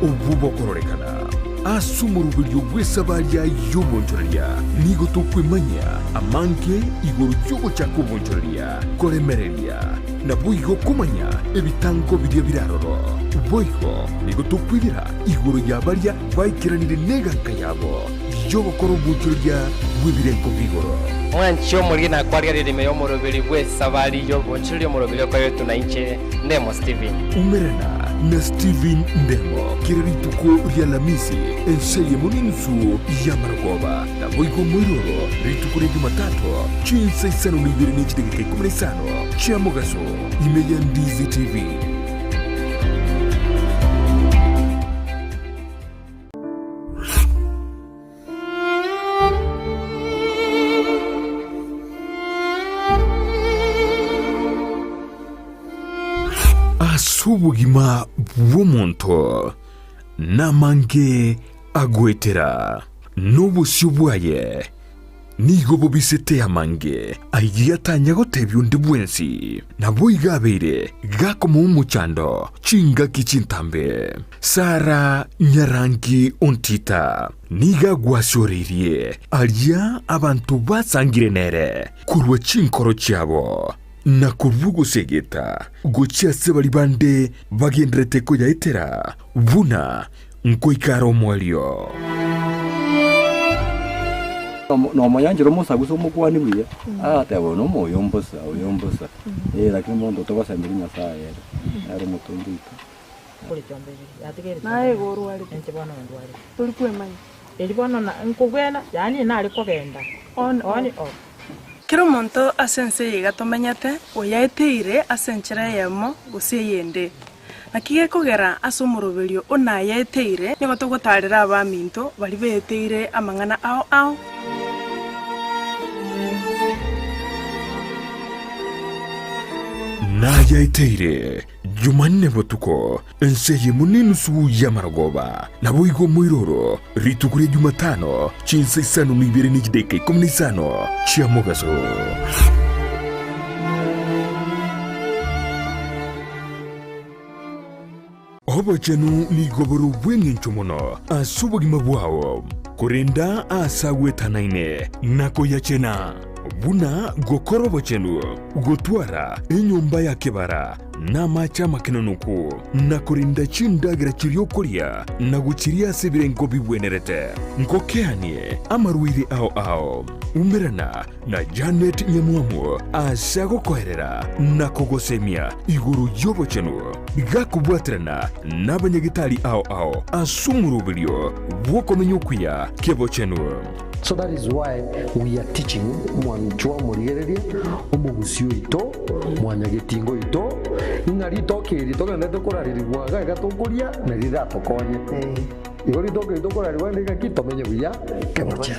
obubokororekana asumuru buryo bw'esabalya y'obonjorerya nigo tukwimanya amange iguru cy'ugo cyakubonjorerya koremererya nabwo igo kumanya ebitango birya biraroro boigo nigo tukwibira iguru yabarya bayikiranire neganka yabo y'obokoro bonjorerya bw'ibirenko bigoro Mwancho mulina kwalia ririme yo murubiri bw'esabali y'obonjorerya murubiri ko yetu nainche Ndemo Steven umerana na Steven Ndemo kirarituko rya lamisi enseye muninsu ya maragoba na boigo mwiroro rituko rya Jumatatu Chinsa Isano na Ibere n'ikidegeke 15 cha Mugaso imeya Ndizi TV. Asubugima bw'omuntu namange agwetera n'obusyo bwaye nigo bubisete amange aigiyatanya gotebya undi bwensi nabo igabeire gakoma umuchando chinga kichintambe Sara Nyarangi ontita niga gwasyorerie alya abantu basangire nere kurwa chinkoro cyabo na kurvugo segeta gochia sebali bande bagendrete ko yaitera buna nkoikaro mwelio no moyanjiro musaguso mukwani buye atebo no moyombosa oyombosa lakini mondo to basambirinya saye ari mutundika kuri chombere yategere nae goru ali entebona ndwari tuli kwemanya elibona na nkugwena yani nali kogenda on off kiro monto asense yigatomenyete oyaeteire asenchera yemo guseyende nakige kogera asumurubirio ona yaeteire nigoto gotarira abaminto bali beteire amangana ao na yaeteire Jumanne botuko enseye muninusu ya maragoba na boigo mwiroro ritukure Jumatano Chinsa Isano na Ibere n'ikidegeke 15 cha Mugaso. Obachenu ni goboro bwengencho mono asubugima bwao kurenda asawetanaine nako yachena buna gokoro bochenu gotwara enyumba ya kebara na macha makinanuku na kurinda chindagira chiriokoria na guchiria sebirengo bibwenerete nkokeanie amaruire ao umerana na Janet Nyamuamu asago koherera na kogosemia iguru yobo chenu gakubwatrana na banyagitari ao asumurubilio wokomenyukuya kebo chenu. So that is why we are teaching mwanchwa murigereria omugusio ito mwanyagetingo ito ingari tokiri tokende tokoraririrwa gatokuria na riratokonye igori tokiri tokoraririrwa ndikakitomenye buya kemocha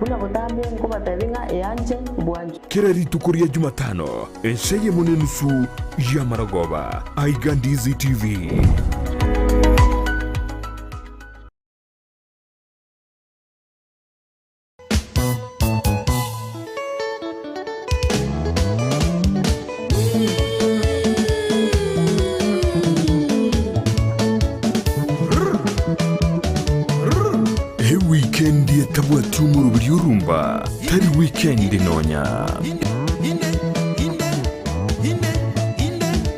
buna botambe ngo bataringa eyanje bwanje kirari tukuria Jumatano enseye munenusu ya maragoba aiga Ndizi TV. Weekend yetabwa tumuru burumba tari weekend nonya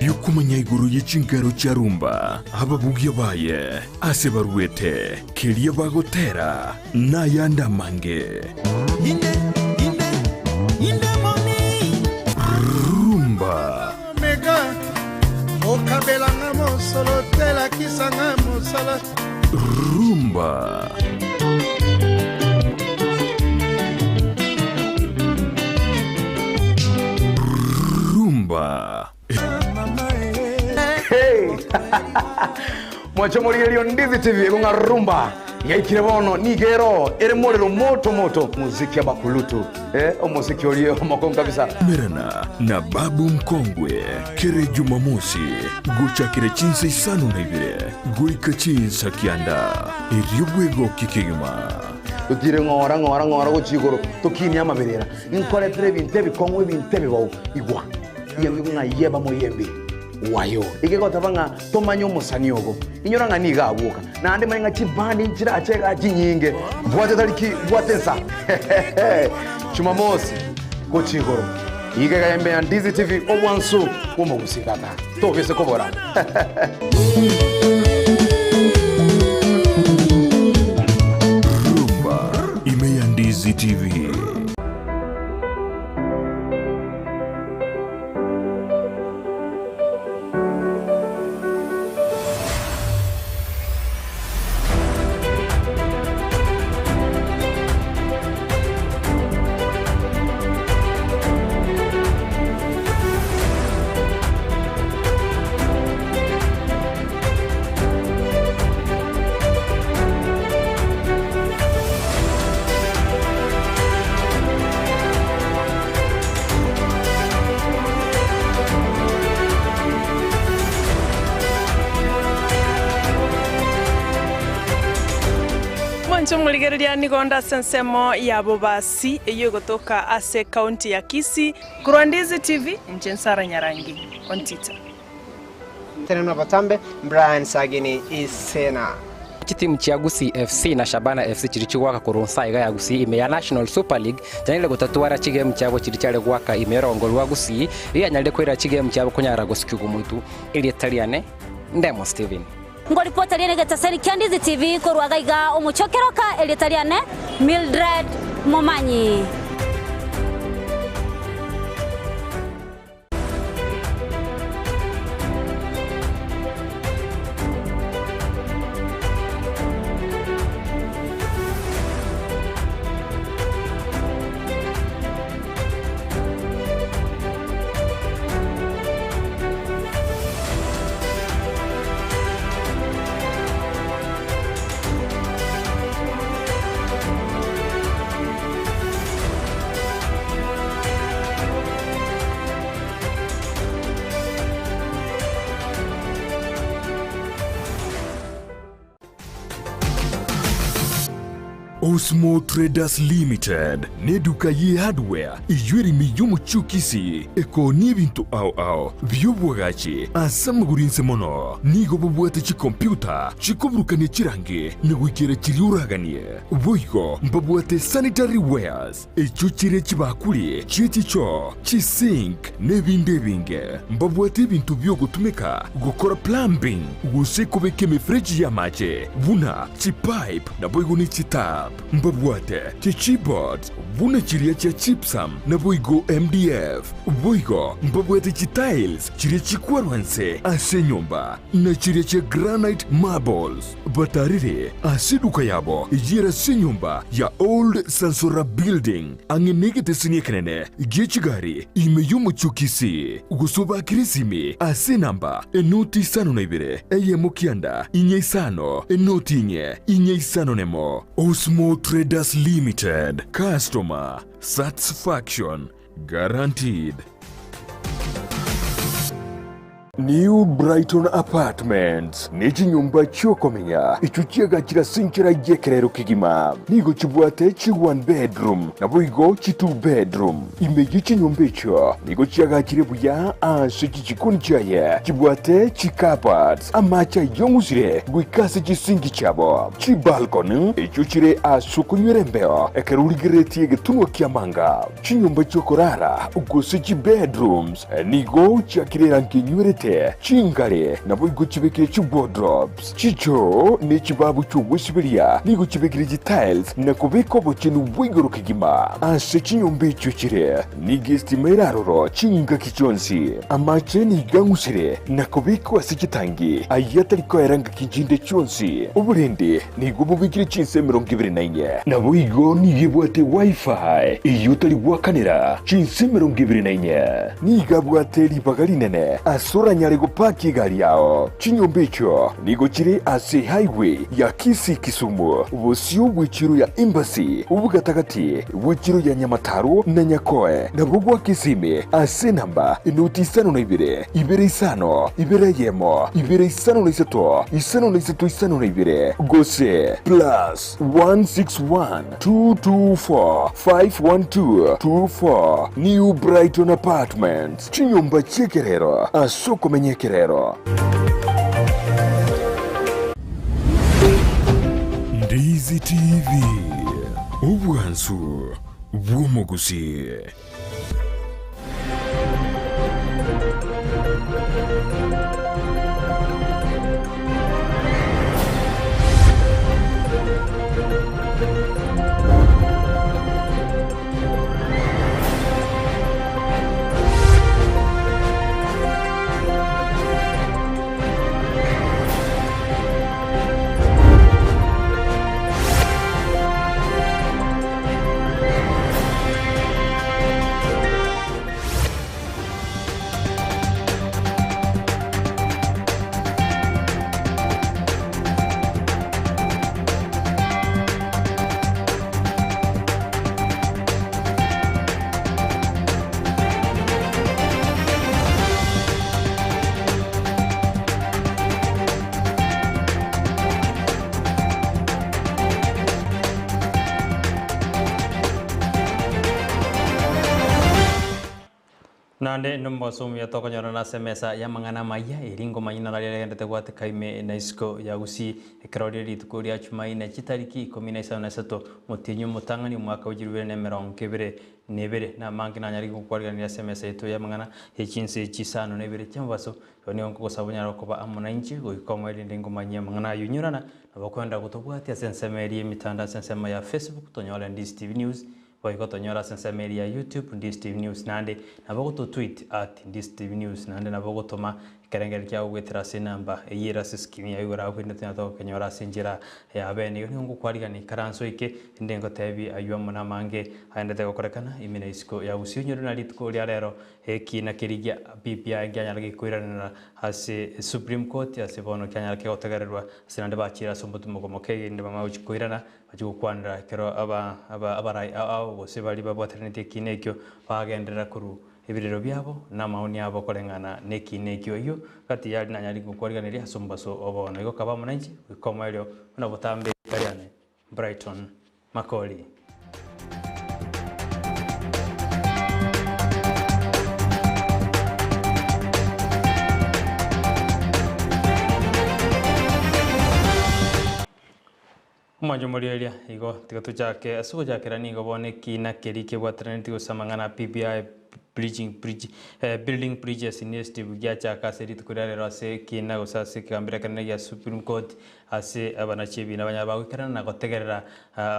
yukumanya iguru y'ikingaro cya rumba ababugiye baye ase baruete kiriya bagotera na yanda mange rumba mega okabelanga mosolo tela kisanga mosala rumba Mwacho murigerio Ndizi TV kunga rumba yaikire bono nigero ere morero moto muziki abakulutu omuziki oliyo moko kabisa merana na babu mkongwe kere Jumamosi guchakire Chinsa Isano na Ibere goika Chinsa kianda eriobwego kikigima tutire ngora guchigoro tukini amaberera inkore tire binte bikongwe binte bibawo igwa yemwe nga yeba moyembe wayo igekota banga tomanyo musani ogo inyora ngani gaguka na ande manya chibandi nchira achega chinyinge bwate tariki bwatensa Jumamosi kochigoro igega yembe ya Ndizi TV obwansu umugusigata togese kobora Rumba Amayia Ndizi TV. Muligereria nigonda sensemo ya bobasi eyo gotoka ase county ya Kisii kurwa Ndizi TV Nsara Nyarangi ontita tena na batambe Brian Sagini Isena timu cha Gusii FC na Shabana FC chirichwaka kurunsa iga ya Gusii Amayia National Super League janile gutatuara chige mchabo chirichale gwaka imerongolwa Gusii ria nyalde kwira chige mchabo kunyara gosikugu mutu ili taliane ndemo Steven ngoripota liene getaseri Ndizi TV kurwa gaiga umuchokeroka ili taliane Mildred Momanyi. Osmo Traders Limited neduka ye hardware ijweri miyumu chukisi eko nibintu au byobwagachi asamagurinse mono nigo bubwate chi computer chikobrukane chirange negwikere chiriuraganie boigo mbabwate sanitary wares echuchire chibakuli chichicho chisink nebindebinge mbabwate bintu byo gutumika gukora plumbing gusekobeke mefreji ya mache buna chipipe na boigo ni chitap mbabwate chichibot buna chiria cha chipsam na boigo MDF boigo mbabwate chitiles chiria chikwarwanse ase nyumba na chiria cha granite marbles batarire asiduka yabo yera se nyumba ya old Sansora building angenegete sinyekenene gechigari imeyumu chukisi gusoba kirisimi ase namba enoti sano na ibere eye mukianda inye sano enoti inye sano nemo Osmo Traders Limited. Customer satisfaction guaranteed. New Brighton Apartments niki nyumba chokomenya ichuchiega chira sinchira yekerero kigima nigo chibwate chi 1 bedroom na boigo chi 2 bedroom imeji chi nyumba icho nigo chiaga chire buya ase chichikuni chaye chibwate chi carpets amacha yongusire gwikase chi singi chabo chi balcony ichuchire asukunywere mbeo ekeruligireti egetunwa kiamanga chi nyumba chokorara ugose chi bedrooms nigo chiakirera nkinywere chingare na boigo chibekire chi wardrobes chicho ne chibabu chubusibiriya nigo chibekire chi tiles na kubeko bochinu bwigoro kigima ase chinyombe chuchire ni gestimera roro chinga kichonsi amache ni gangusire na kubeko ase chitangi ayatari ko eranga kijinde chonsi uburende nigo bubikire chinse 24 na boigo ni yebwate wifi iyutari bwakanira chinse 24 ni gabwate libagalinene asura nyarego paki gari yao chinyombe icho nigo chiri ase highway ya Kisii Kisumu ubusio bw'ichiro ya embassy ubugatagati bw'ichiro ya Nyamataro na Nyakoe na bugwa Kisime ase namba inoti isano na ibere isano ibere yemo ibere isano na isato isano na ibere gose plus 161 224 512 24 New Brighton Apartments chinyomba chekerero asoko kumenyekirero. Ndizi TV, ubwansu bw'omuguzi. Nande numbo sumu ya toko nyoro na semesa ya mangana maya iringo mayina na lele ndete gwate kaime na isko ya gusi ekrodi ritukuri achumai na chitariki 17 mutinyu mutangani mwaka ujirubere ne merong kebere nebere na mangi na nyari kukwalga ni semesa eto ya mangana Chinsa Isano nebere chambaso yoni onko kusabunya rokoba amuna inchi goikoma ile ndingo manya mangana yunyurana na bakwenda kutobwati asensemeri mitanda sensema ya Facebook tonyola Ndizi TV News Boycott nyora sensemeri ya YouTube Ndizi TV News nande nabagoto tweet @Ndizi TV News nande nabagotoma kerengeri kya gwetera sinamba eyira siskimi ya yura kwenda tyato kenyora sinjira ya bene yoni ngo kwariga ni karanso ike ndengo tebi aywa muna mange aendete gukorekana imina isko ya usionyoro na litko lya rero kina kirigia BPI nganya gikwirana ase Supreme Court ase bono kyanya ke otegererwa sinande bachira sombutu mugomokege ndeba mauchi kwirana bajukwanira kero abarai ao bose bali babwatranite kinekyo bagendera kuru ibiriro byabo na maoni yabo kolengana nekinekyo iyo kati yali na nyali gukwariganira asombaso obono iko kaba munanji ikoma ilyo na botambe kariane Brighton Makoli Majumuriya igo tigatu chake asuko jakera ni gobone kina kerike bwatraniti usamangana PBI building bridges initiative gyacha kaserit kurare rase kina usase kambira kana ya Supreme Court ase abanachibi nabanyabagikana na gotegerera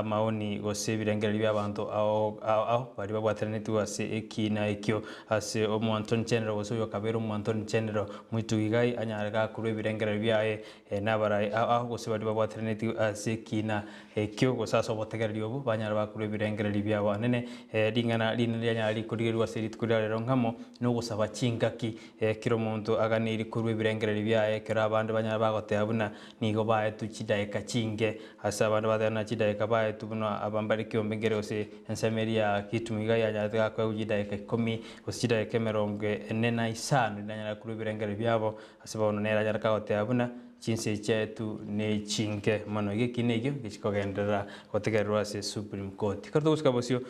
maoni gose birengera by'abantu ao bari babwatraniti ase kina ekyo ase omonton general goso kabero omonton general muitugigai anyaraga kuru birengera byae nabarai ao gose bari babwatraniti ase kina ekyo gosaso botegerera obo banyara bakuru birengera byabo nene dingana linanyali kurigerwa serit rero nkamo no gusaba chingaki kiro muntu aganiri kurwe birengereri byaye kira abandi banyara bagote abuna nigo baye tuchidaeka chinge asa abandi badana chidaeka baye tubuna abambari kyombe ngerose ensemeria kitumiga yanyataka kwa ujidaeka 10 usidaeka 45 nanyara kurwe birengereri byabo asa bono nera nyara kagote abuna Chinsa chetu ne chinge mano gikinegyo gikogendera gotegerwa se Supreme Court karto uskabosio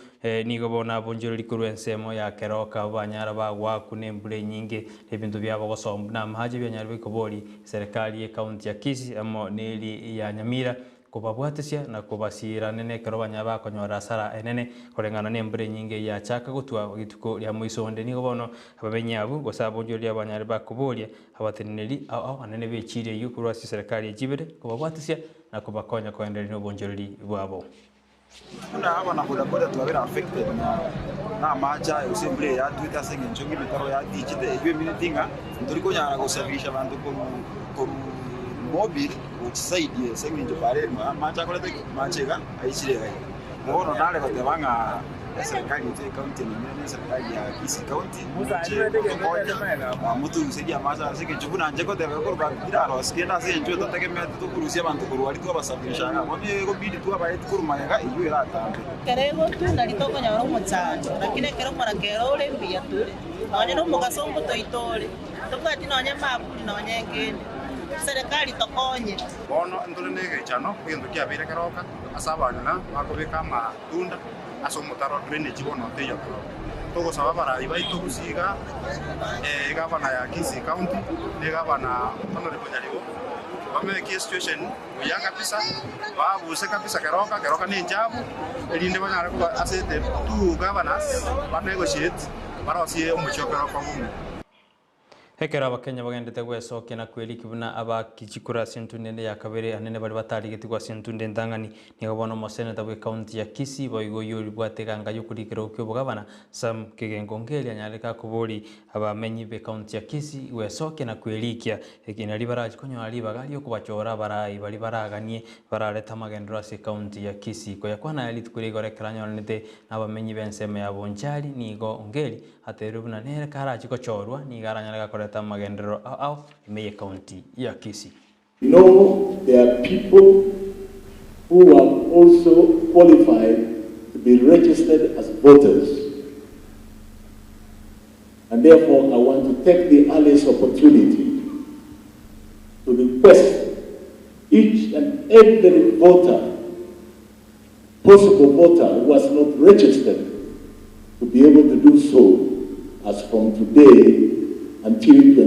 nigo bona bonjori kurwensemo ya keroka banyara bagwa kunembure nyinge ebintu byabo gosomba na mahaje byanyara bikobori serikali ya county ya Kisii amo neli ya Nyamira kubabwatesia na kubasira nene kerobanya bakonyora sara enene korengana nembure nyinge ya chaka gutwa gituko lya muisonde nigo bono ababenyabu gosabo njoli abanyari bakubolia abateneli au anene bechire yukurwa serikali ya Ibere kubabwatesia na kubakonya koendelea n'obonjoli bwabo kuna abana bodaboda twabera affected na maja usemble ya Twitter sengi nchongi mitaro ya digital ibyo minitinga turiko nyara gusafirisha abantu ko mobile uchisaidie sengi njo bare maja kola machega aishire gai mubono nale batebanga serikali ya county ni serikali ya Kisii county mutu usaidia maja sengi njubuna njeko debe korba biraro skena sengi njo tategemea tukurusia abantu kurwali tu basafirisha ngone ko bidi tu abaye kurumanga iyo irata kerego tu ndalitoko nyaro mutsano lakini kero mara kero ole mbia tule nonye no mugasongo toitole tokati nonye mabuli nonye ngene serikali tokonye bono ndole nege chano kwendo kya bire keroka asabana bakobeka matunda asomutaro drainage bono teyo tugusaba barayi baitu gusiga gavana ya Kisii County ni gavana Honorable Nyarigo bameke situation ya kabisa babuse kabisa keroka ni njabu elinde banyara kuba asete two governors banegotiate barosie umuchokero kwa gumu hekera abakenya bagendete gwesokia na kweli kibuna abakijikura sentundende ya kabere anene bali batarigeti kwa sentundende ndangani nigo bono moseneta bwe county ya Kisii boigo yuri bwateganga yukurikira ukyo bugabana Sam Kigengongeli anyaleka kubori abamenyi be county ya Kisii gwesokia na kwelikia ekina libaraji konyo ali bagali okubachora barayi bali baraganie barareta magendero ase county ya Kisii ko yakwana ali tukurigore kranyonete abamenyi benseme ya bonjali nigo ngeli aterubuna nere karachi kochorwa ni garanyaleka koreta magendero au Amayia County ya Kisii. There are people who have also qualified to be registered as voters. And therefore, I want to take the earliest opportunity to request each and every voter, possible voter who was not registered, to be able to do so as from today until I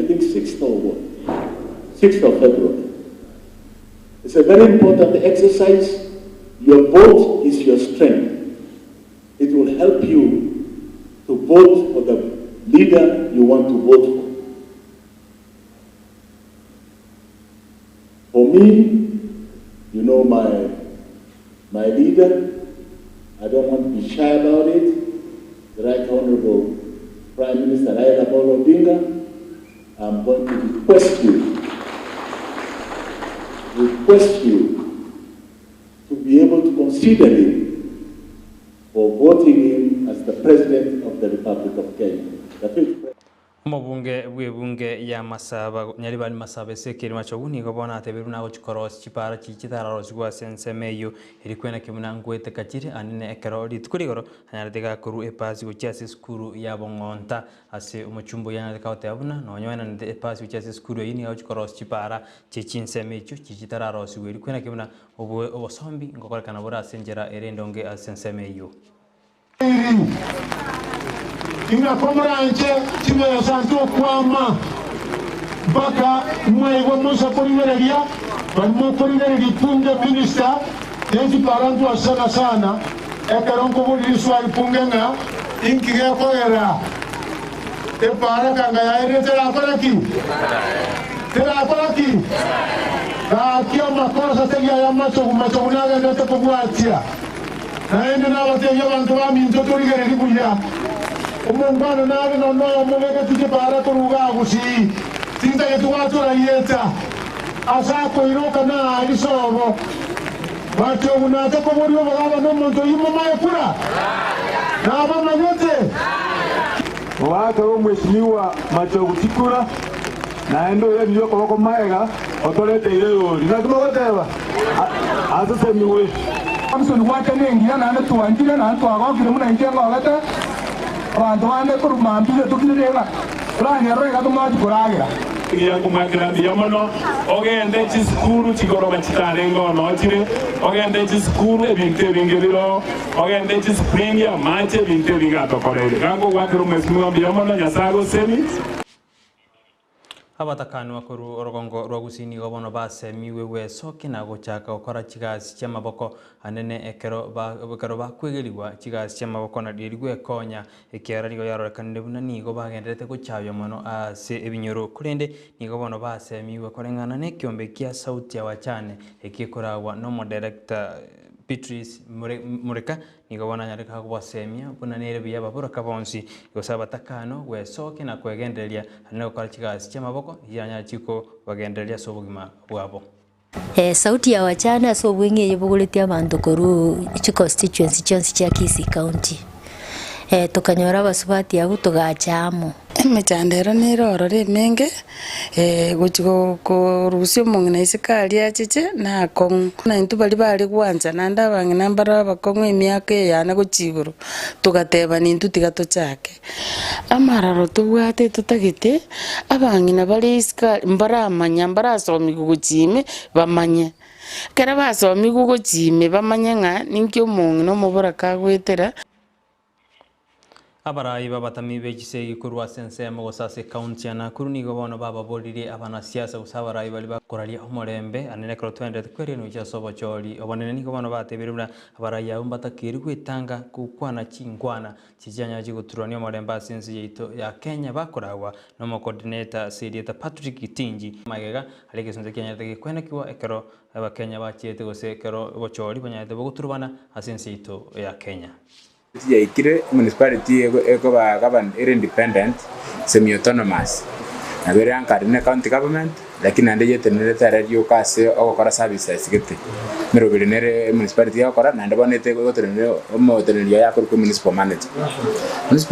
think 6th of February. It's a very important exercise. Your vote is your strength. It will help you to vote for the leader you want to vote for. For me, you know my leader. I don't want to be shy about it. The Right Honorable Prime Minister Raila Amolo Odinga, I'm going to request you to be able to consider him for voting him as the President of the Republic of Kenya. Mobunge bwebunge ya masaba nyali bali masaba sekeri machoguni gobona ateberu na gochikoros chipara chichitara rosgwa sensemeyo ilikwena kimuna ngwete kachiri anene ekerori tukurigoro anyardega kuru epasi gochase skuru ya bongonta ase umuchumbo yana kaote abuna no nywana nde epasi gochase skuru yini gochikoros chipara chichinsemecho chichitara rosgwa ilikwena kimuna obosombi ngokora kana bora senjera erendonge asensemeyo Inga komranche chimera santo kwama baka mwaiwa musa porigereria banmo porigereria punge minister yeji parantu asana sana ekaronko buri swali pungenga inkige koera e para kanga ya tera paraki na kio makosa tegia ya macho kunaga ndoto kubwatia naende na wateja bantu ba minto torigereria kuya umungano nage no mubege tuje bara kuruga gusi tinta yetu watu rayeta asako iroka na alisobo watu unataka kuborio baba no muntu yimo mayekura na baba yote watu mheshimiwa macho gutikura na endo ye nyo ko maega otolete ile yori na tumogoteba asasemiwe amson wake nengia na tuanjira na twagokire muna injengo agata abantu bane kurumambire tukirega ranya rega tumaji kuragira ya kumagira ndiyamono ogende chiskuru chigoroba chitarengo nochire ogende chiskuru ebinte bingiriro ogende chispring ya mache binte bingatokorere kango gwakiro mwesimu ndiyamono nyasago semi abatakanu akuru orogongo rwagusini gobono basemiwe wesoki na gochaka okora chigasi chamaboko anene ekero bakwegeriwa chigasi chamaboko na dirigwe konya ekiara rigo yarorekanire buna nigo bagenderete gochayo mono ase ebinyoro kurende nigo bono basemiwe korengana ne kiombe kia sauti ya wachane ekikorawa no director Beatrice Mureka nigo bona nyareka kubasemia buna nere biya babura kabonsi gosaba takano wesoke na kwegenderia aneko kora chigasi chamaboko yanya chiko bagenderia sobugima bwabo sauti ya wachana sobwinge yebuguletia abantu koru ichi constituency chonsi cha Kisii County tukanyora basubati yabu tugachamo emechandero nirorore menge guchiko korusio mungina isikali achiche na kong na intu bali kwanza nanda bangi nambara bakongwe miaka yana guchiguru tugateba nintu tigato chake amararo tubwate tutagite abangi na bali isikali mbara manya mbara somi guchime bamanye kera basomi guchime bamanye nga ninkyo mungino mubura kagwetera Abarai babatami bejise ikurwa sense amogosase county na kuruni gobono baba bolire abana siasa usabarai bali bakoralia omorembe anene kro 200 kweri no chasobo choli obonene ni gobono batebiruna abarai umbata kiri kwitanga kukwana chingwana chijanya chiguturania omorembe sense yeito ya Kenya bakorawa no coordinator Sedieta Patrick Kitinji magega alike sense Kenya tege kwena kiwa ekero abakenya bachiete gose ekero bocholi banyate boguturubana asense yeito ya Kenya. Ya ikire municipality eko ba govern independent semi autonomous na bere ankari county government lakini ande yete nere radio kase okora services gete mero bere nere municipality okora na ande bonete gotenere omo tenere ya ko municipal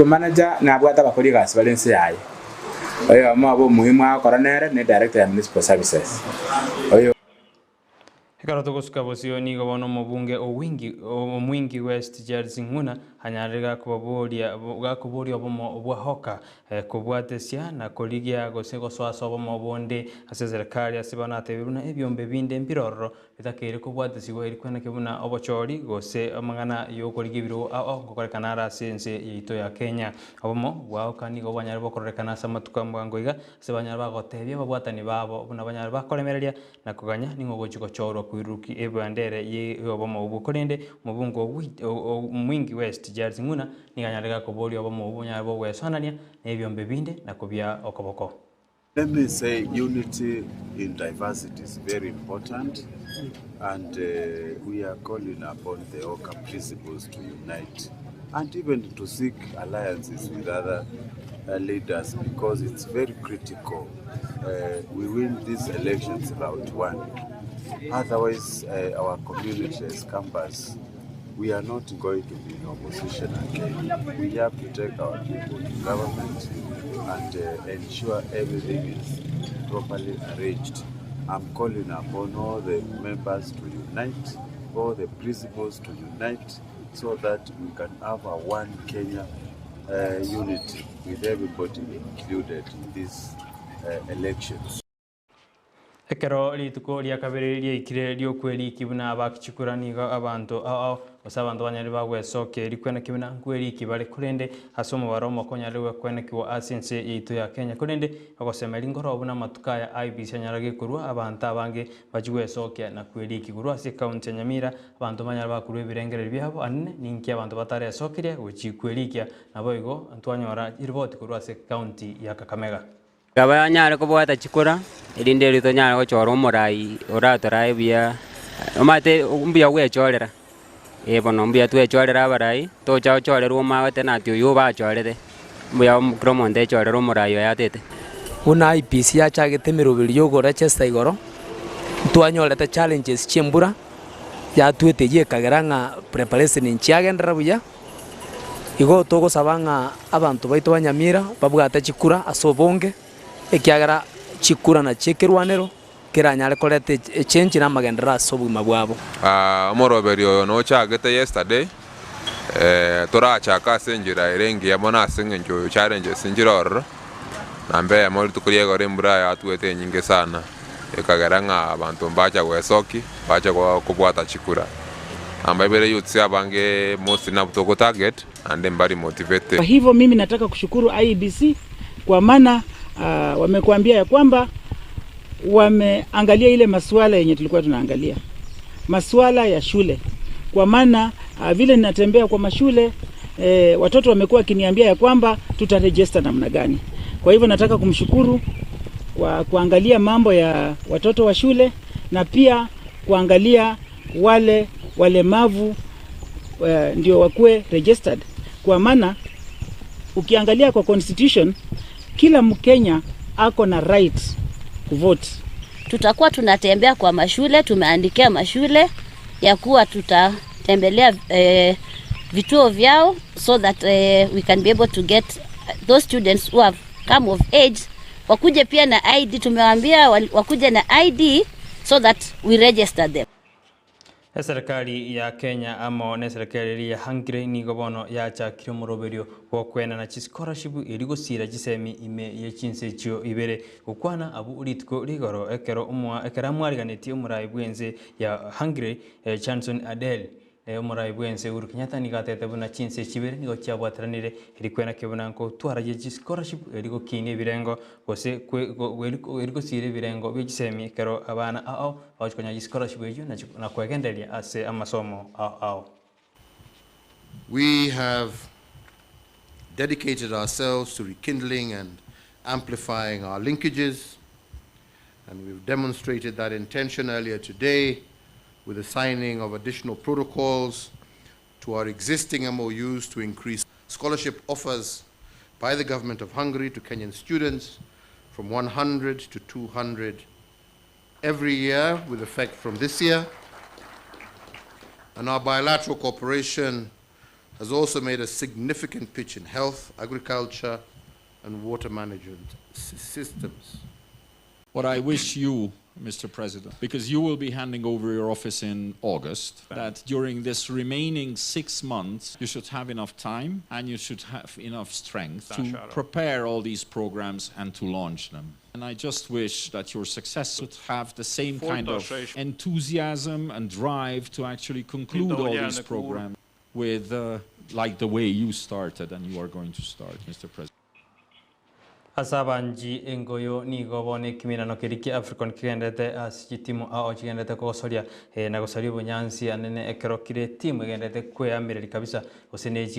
manager na bwata bakori gas balance yaye oyo amo muhimu akora nere ne director ya municipal services oyo Ekarotogosuka bosioni gobono mobunge omwingi West Charles Ng'una hanyarega kuboria obomo obwahoka kubwatesia na koligia gose goswaso obomo bonde ase serikali asibana tebiruna ebyombe binde mbirororo bitakere kubwatesiwa eri kwena kibuna obochori gose amangana yokoligia biro gokorekana ara sense yeito ya Kenya obomo bwaokani gobanyari bokorekana samatuka mwangoiga sebanyari bagotebia babwatani babo buna banyari bakoremereria na kuganya ningo gochikochorwa kuiruki ebandere ye obomo obukorende mubungo mwingi West Charles Ng'una niganyarega kuboria obomo obunyari bogwesonania nebyombe binde na kubya okoboko. Let me say unity in diversity is very important, and we are calling upon the OCA principles to unite and even to seek alliances with other leaders, because it's very critical we win these elections round one. Otherwise, our community as campus, we are not going to be in opposition again. We have to take our people to government and ensure everything is properly arranged. I'm calling upon all the members to unite, all the principals to unite, so that we can have a one Kenya unity with everybody included in these elections. Ekero lituko lya kabere ikire lyo kweli kibuna abakichikurani abantu osabantu banyari bagwesoke likwena kibuna kweli kibale kurende asomo baromo konyalewe kwena kiwa asense yeito ya Kenya kurende bagosema lingoro obuna matuka ya IBC nyarage kurwa abantu abange bajigwesoke na kweli kigurwa se county Nyamira abantu banyari bakurwe birengere byabo anne ninki abantu batare sokire uchikwelikia naboigo antwanyora iriboti kurwa se county ya Kakamega. Gaba nyare ko bwata chikura irinde rito nyare ko choro morai oratorai bia omate umbia we chorera bono umbia tu chorera barai to chao chorera uma te na tio yo ba chorere umbia kromonde chorera morai ya tete una IPC ya chagete mirobiri yo gora chesta igoro twanyorete challenges chiembura ya tuete ye kageranga preparation nchiagendera buya igo togo sabanga abantu baito banyamira babwata chikura asobonge ekiagara chikura na chekirwanero kiranyare kolete change na magendera sobuma bwabo omoroberio no chagete yesterday tora chaka senjira irengi yamona sengenjo challenges njiroro nambe amori tukurie gore mbura ya tuete nyinge sana ekagaranga abantu mbacha gwesoki bacha kubwata chikura ambabere youth abange most na to target and mbari motivated. Kwa hivyo mimi nataka kushukuru IEBC kwa maana wamekuambia ya kwamba wameangalia ile masuala yenye tulikuwa tunaangalia, masuala ya shule, kwa maana vile ninatembea kwa mashule watoto wamekuwa kiniambia ya kwamba tutaregister namna gani. Kwa hivyo nataka kumshukuru kwa kuangalia mambo ya watoto wa shule na pia kuangalia wale walemavu ndio wakuwe registered, kwa maana ukiangalia kwa constitution kila Mkenya ako na right kuvote. Tutakuwa tunatembea kwa mashule, tumeandikia mashule ya kuwa tutatembelea vituo vyao so that we can be able to get those students who have come of age wakuje pia na ID. Tumewaambia wakuje na ID so that we register them. Serikali ya Kenya amo ne serikali ya Hungary ni gobono ya cha kiromoroberio wokwena na scholarship irigo sira gisemi ime ye Chinsa Ibere ukwana abu ulitko ligoro ekero umwa ekera mwariganeti umurai bwenze ya Hungary Chanson Adel omorai bwense Uhuru Kenyatta nigatete buna chinse chibere nigo chiabwatiranire erikwena kebuna nko twaraje scholarship eriko kine birengo gose eriko sire birengo bichisemi kero abana ao akonya scholarship ejo na kwegenderia ase amasomo ao. We have dedicated ourselves to rekindling and amplifying our linkages, and we've demonstrated that intention earlier today with the signing of additional protocols to our existing MOUs to increase scholarship offers by the government of Hungary to Kenyan students from 100 to 200 every year with effect from this year. And our bilateral cooperation has also made a significant pitch in health, agriculture, and water management systems. What I wish you, Mr. President, because you will be handing over your office in August, that during this remaining 6 months, you should have enough time and you should have enough strength to prepare all these programs and to launch them. And I just wish that your success would have the same kind of enthusiasm and drive to actually conclude all these programs with like the way you started and you are going to start, Mr. President. Asabanji engoyo ni gobone kiminano kiriki African kigendete asitimu ao kigendete kosoria na gosario bunyansi anene ekero kire timu kigendete kweamireri kabisa oseneji